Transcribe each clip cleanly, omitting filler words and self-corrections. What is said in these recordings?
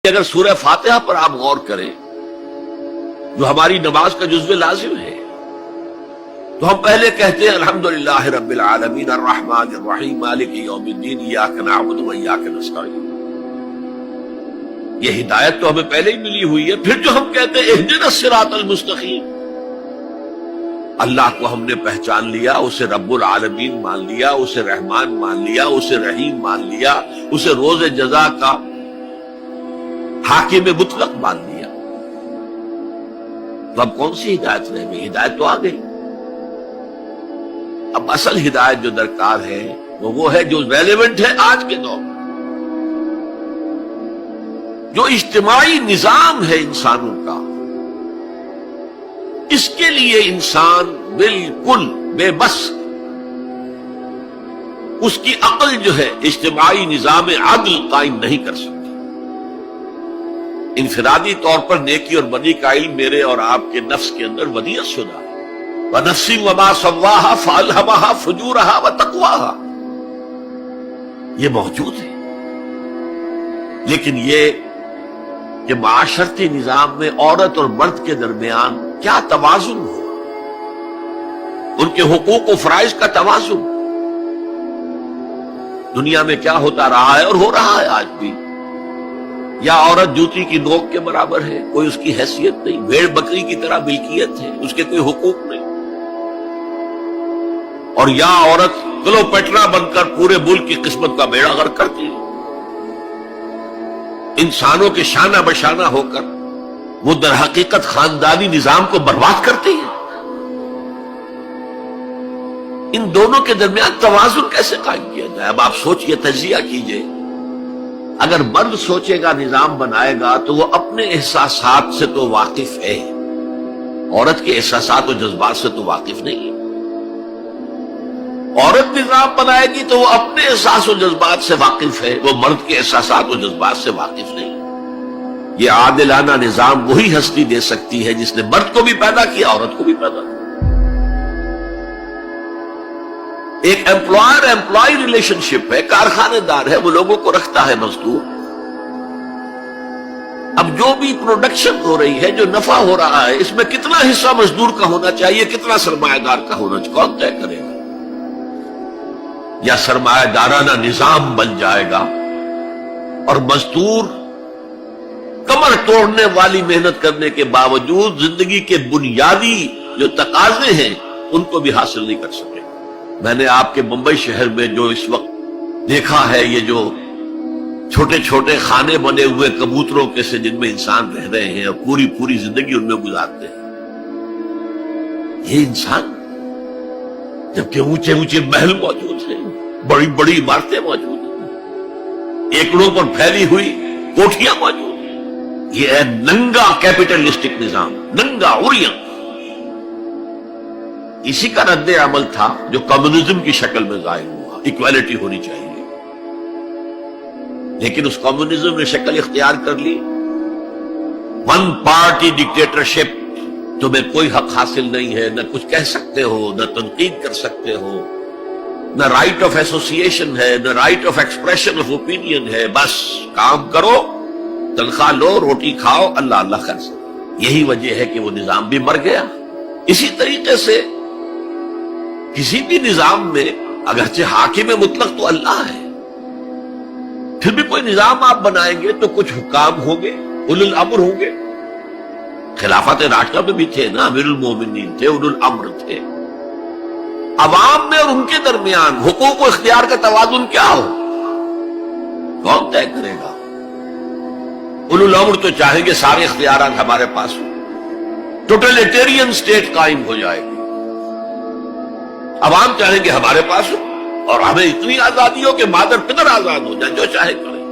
اگر سورہ فاتحہ پر آپ غور کریں جو ہماری نماز کا جزو لازم ہے تو ہم پہلے کہتے ہیں الحمدللہ رب العالمین الرحمن الرحیم مالک یوم الدین ایاک نعبد و ایاک نستعین. یہ ہدایت تو ہمیں پہلے ہی ملی ہوئی ہے. پھر جو ہم کہتے ہیں اہدنا الصراط المستقیم، اللہ کو ہم نے پہچان لیا، اسے رب العالمین مان لیا، اسے رحمان مان لیا، اسے رحیم مان لیا، اسے روز جزا کا حاکم مطلق مان لیا. تو اب کون سی ہدایت رہ گئی؟ ہدایت تو آ گئی. اب اصل ہدایت جو درکار ہے وہ ہے جو ریلیونٹ ہے آج کے دور میں. جو اجتماعی نظام ہے انسانوں کا، اس کے لیے انسان بالکل بے بس، اس کی عقل جو ہے اجتماعی نظام عدل قائم نہیں کر سکتی. انفرادی طور پر نیکی اور بدی کا علم میرے اور آپ کے نفس کے اندر ودیعت شدہ ہے. وَنَفْسٍ وَمَا سَوَّاهَا فَأَلْهَمَهَا فُجُورَهَا وَتَقْوَاهَا، یہ موجود ہے. لیکن یہ کہ معاشرتی نظام میں عورت اور مرد کے درمیان کیا توازن ہو، ان کے حقوق و فرائض کا توازن. دنیا میں کیا ہوتا رہا ہے اور ہو رہا ہے آج بھی. یا عورت جوتی کی نوک کے برابر ہے، کوئی اس کی حیثیت نہیں، بھیڑ بکری کی طرح ملکیت ہے، اس کے کوئی حقوق نہیں. اور یا عورت کلوپیٹرا بن کر پورے ملک کی قسمت کا بیڑا غرق کرتی ہے. انسانوں کے شانہ بشانہ ہو کر وہ در حقیقت خاندانی نظام کو برباد کرتی ہے. ان دونوں کے درمیان توازن کیسے قائم کیا جائے؟ اب آپ سوچئے، تجزیہ کیجئے. اگر مرد سوچے گا، نظام بنائے گا، تو وہ اپنے احساسات سے تو واقف ہے، عورت کے احساسات و جذبات سے تو واقف نہیں ہے. عورت نظام بنائے گی تو وہ اپنے احساس و جذبات سے واقف ہے، وہ مرد کے احساسات و جذبات سے واقف نہیں. یہ عادلانہ نظام وہی ہستی دے سکتی ہے جس نے مرد کو بھی پیدا کیا، عورت کو بھی پیدا کیا. ایک ایمپلائر ایمپلائی ریلیشن شپ ہے، کارخانے دار ہے، وہ لوگوں کو رکھتا ہے مزدور. اب جو بھی پروڈکشن ہو رہی ہے، جو نفع ہو رہا ہے، اس میں کتنا حصہ مزدور کا ہونا چاہیے، کتنا سرمایہ دار کا ہونا چاہیے، کون طے کرے گا؟ یا سرمایہ دارانہ نظام بن جائے گا اور مزدور کمر توڑنے والی محنت کرنے کے باوجود زندگی کے بنیادی جو تقاضے ہیں ان کو بھی حاصل نہیں کر سکے. میں نے آپ کے ممبئی شہر میں جو اس وقت دیکھا ہے، یہ جو چھوٹے چھوٹے خانے بنے ہوئے کبوتروں کے سے جن میں انسان رہ رہے ہیں اور پوری زندگی ان میں گزارتے ہیں. یہ انسان، جبکہ اونچے اونچے محل موجود ہیں، بڑی بڑی عمارتیں موجود ہیں، ایکڑوں پر پھیلی ہوئی کوٹھیاں موجود ہیں. یہ ہے ننگا کیپٹلسٹک نظام، ننگا عریاں. اسی کا رد عمل تھا جو کمیونزم کی شکل میں ظاہر ہوا. ایکویلٹی ہونی چاہیے، لیکن اس کمیونزم نے شکل اختیار کر لی ون پارٹی ڈکٹیٹرشپ. تمہیں کوئی حق حاصل نہیں ہے، نہ کچھ کہہ سکتے ہو، نہ تنقید کر سکتے ہو، نہ رائٹ آف ایسوسیشن ہے، نہ right of expression of opinion ہے. بس کام کرو، تنخواہ لو، روٹی کھاؤ، اللہ اللہ خرچ. یہی وجہ ہے کہ وہ نظام بھی مر گیا. اسی طریقے سے کسی بھی نظام میں اگرچہ حاکم مطلق تو اللہ ہے، پھر بھی کوئی نظام آپ بنائیں گے تو کچھ حکام ہوں گے، اولو الامر ہوں گے. خلافت راشدہ میں بھی تھے نا، امیر المومنین تھے، اولو الامر تھے. عوام میں اور ان کے درمیان حقوق و اختیار کا توازن کیا ہو، کون طے کرے گا؟ اولو الامر تو چاہیں گے سارے اختیارات ہمارے پاس ہوں، ٹوٹلیٹیرین سٹیٹ قائم ہو جائے گی. عوام چاہیں گے ہمارے پاس ہو اور ہمیں اتنی آزادی ہو کہ مادر پدر آزاد ہو جائیں، جو چاہے کریں.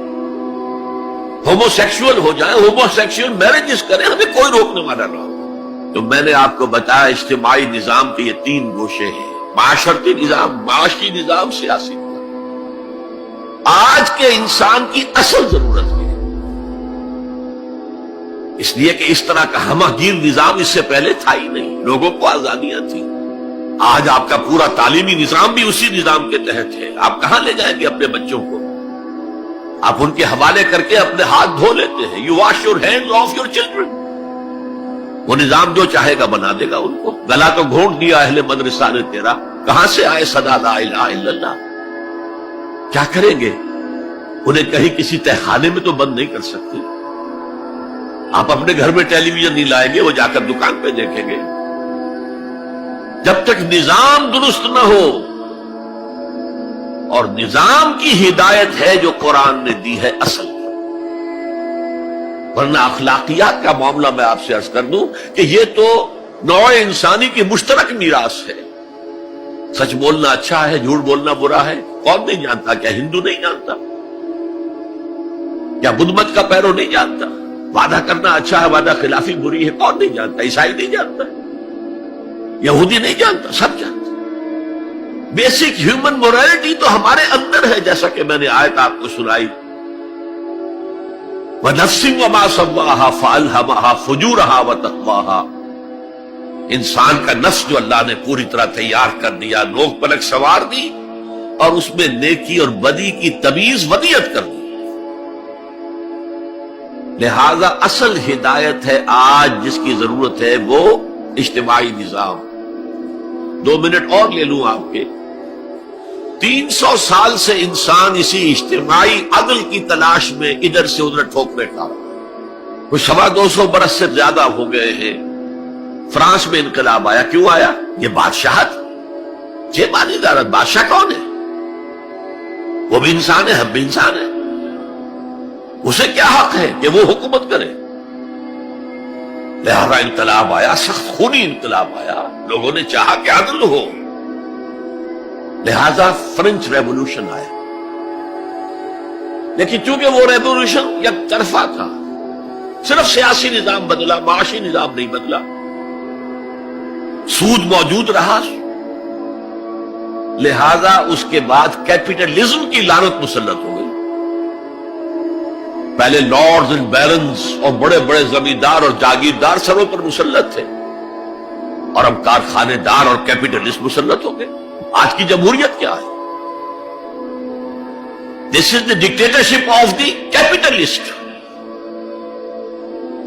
ہومو سیکشول ہو جائیں، ہومو سیکشول میرجز کریں، ہمیں کوئی روکنے والا نہ ہو. تو میں نے آپ کو بتایا اجتماعی نظام کے یہ تین گوشے ہیں: معاشرتی نظام، معاشی نظام، سیاسی نظام. آج کے انسان کی اصل ضرورت ہے، اس لیے کہ اس طرح کا ہمہ گیر نظام اس سے پہلے تھا ہی نہیں. لوگوں کو آزادیاں تھیں. آج آپ کا پورا تعلیمی نظام بھی اسی نظام کے تحت ہے. آپ کہاں لے جائیں گے اپنے بچوں کو؟ آپ ان کے حوالے کر کے اپنے ہاتھ دھو لیتے ہیں. You wash your hands of your children. وہ نظام جو چاہے گا بنا دے گا ان کو. گلا تو گھونٹ دیا اہل مدرسہ نے تیرا. کہاں سے آئے صدا لا الہ الا اللہ؟ کیا کریں گے؟ انہیں کہیں کسی تہخانے میں تو بند نہیں کر سکتے. آپ اپنے گھر میں ٹیلی ویژن نہیں لائیں گے، وہ جا کر دکان پہ دیکھیں گے. جب تک نظام درست نہ ہو، اور نظام کی ہدایت ہے جو قرآن نے دی ہے اصل، ورنہ اخلاقیات کا معاملہ میں آپ سے عرض کر دوں کہ یہ تو نوع انسانی کی مشترک میراث ہے. سچ بولنا اچھا ہے، جھوٹ بولنا برا ہے. کون نہیں جانتا؟ کیا ہندو نہیں جانتا؟ کیا بدھ مت کا پیرو نہیں جانتا؟ وعدہ کرنا اچھا ہے، وعدہ خلافی بری ہے. کون نہیں جانتا؟ عیسائی نہیں جانتا، یہودی نہیں جانتا، سب جانتا. بیسک ہیومن مورالٹی تو ہمارے اندر ہے، جیسا کہ میں نے آیت آپ کو سنائی. وَنَفْسٍ وَمَا سَوَّاهَا فَأَلْهَمَهَا فُجُورَهَا وَتَقْوَاهَا. انسان کا نفس جو اللہ نے پوری طرح تیار کر دیا، نوک پلک سوار دی، اور اس میں نیکی اور بدی کی تمیز ودیت کر دی. لہذا اصل ہدایت ہے آج جس کی ضرورت ہے وہ اجتماعی نظام. 2 منٹ اور لے لوں آپ کے. 300 سال سے انسان اسی اجتماعی عدل کی تلاش میں ادھر سے ادھر ٹھوکرے کھا رہا. وہ 250 برس سے زیادہ ہو گئے ہیں. فرانس میں انقلاب آیا. کیوں آیا؟ یہ بادشاہت، یہ بادشاہت. بادشاہ کون ہے؟ وہ بھی انسان ہے، ہم بھی انسان ہیں. اسے کیا حق ہے کہ وہ حکومت کرے؟ لہذا انقلاب آیا، سخت خونی انقلاب آیا. لوگوں نے چاہا کہ عدل ہو، لہذا فرینچ ریولوشن آیا. لیکن چونکہ وہ ریولوشن یک طرفہ تھا، صرف سیاسی نظام بدلا، معاشی نظام نہیں بدلا. سود موجود رہا، لہذا اس کے بعد کیپٹلزم کی لعنت مسلط ہو گئی. پہلے لارڈز اینڈ بیرنز اور بڑے بڑے زمیندار اور جاگیردار سروں پر مسلط تھے، اور اب کارخانے دار اور کیپٹلسٹ مسلط ہو گئے. آج کی جمہوریت کیا ہے؟ دس از دی ڈکٹیٹرشپ آف دی کیپٹلسٹ.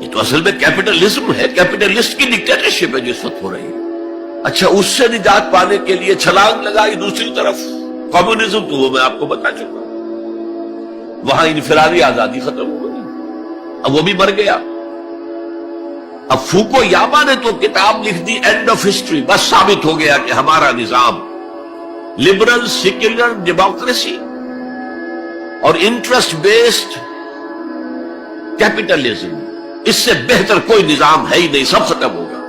یہ تو اصل میں کیپٹلزم ہے، کیپٹلسٹ کی ڈکٹیٹرشپ ہے جو اس وقت ہو رہی ہے. اچھا، اس سے نجات پانے کے لیے چھلانگ لگائی دوسری طرف کمیونزم، تو وہ میں آپ کو بتا چکا. وہاں انفرادی آزادی ختم ہو گئی، اب وہ بھی مر گیا. اب فوکو یاما نے تو کتاب لکھ دی اینڈ آف ہسٹری. بس ثابت ہو گیا کہ ہمارا نظام لبرل سیکولر ڈیموکریسی اور انٹرسٹ بیسڈ کیپٹلزم، اس سے بہتر کوئی نظام ہے ہی نہیں، سب ختم ہوگا.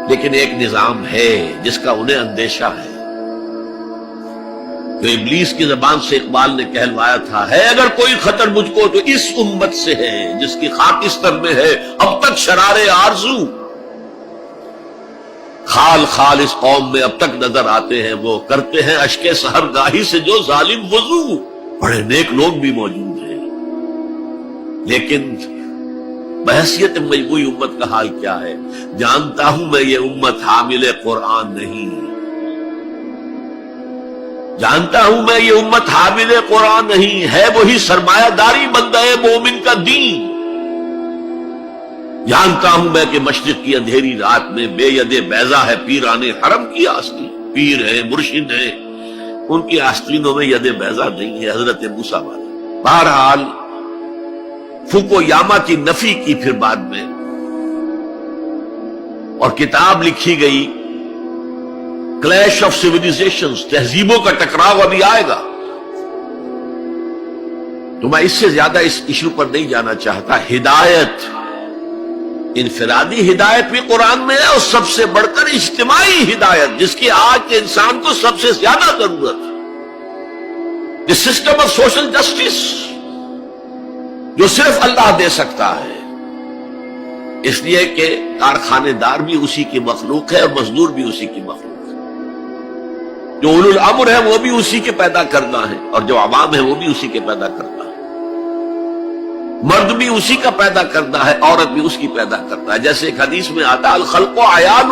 لیکن ایک نظام ہے جس کا انہیں اندیشہ ہے، جو ابلیس کی زبان سے اقبال نے کہلوایا تھا، ہے اگر کوئی خطر مجھ کو تو اس امت سے ہے جس کی خاکستر میں ہے اب تک شرار آرزو. خال خال اس قوم میں اب تک نظر آتے ہیں، وہ کرتے ہیں اشک سحر گاہی سے جو ظالم وضو. بڑے نیک لوگ بھی موجود ہیں، لیکن بحیثیت مجموعی امت کا حال کیا ہے؟ جانتا ہوں میں یہ امت حامل قرآن نہیں، جانتا ہوں میں یہ امت حامل قرآن نہیں ہے، وہی سرمایہ داری بندہ مومن کا دین. جانتا ہوں میں کہ مشرق کی اندھیری رات میں بے ید بیضا ہے پیران حرم کی آستین. پیر ہے، مرشد ہے، ان کی آستینوں میں ید بیضا نہیں ہے، حضرت موسیٰ والا. بہرحال فوکو یاما کی نفی کی پھر بعد میں، اور کتاب لکھی گئی کلیش آف سیویلائزیشنز، تہذیبوں کا ٹکراؤ ابھی آئے گا. تو میں اس سے زیادہ اس ایشو پر نہیں جانا چاہتا. ہدایت، انفرادی ہدایت بھی قرآن میں ہے، اور سب سے بڑھ کر اجتماعی ہدایت جس کی آج کے انسان کو سب سے زیادہ ضرورت ہے. This system of social justice جو صرف اللہ دے سکتا ہے، اس لیے کہ کارخانے دار بھی اسی کی مخلوق ہے اور مزدور بھی اسی کی مخلوق ہے. جو اولو الامر ہے وہ بھی اسی کے پیدا کرنا ہے، اور جو عوام ہے وہ بھی اسی کے پیدا کرنا ہے. مرد بھی اسی کا پیدا کرنا ہے، عورت بھی اس کی پیدا کرنا ہے. جیسے ایک حدیث میں آتا الخلق عیان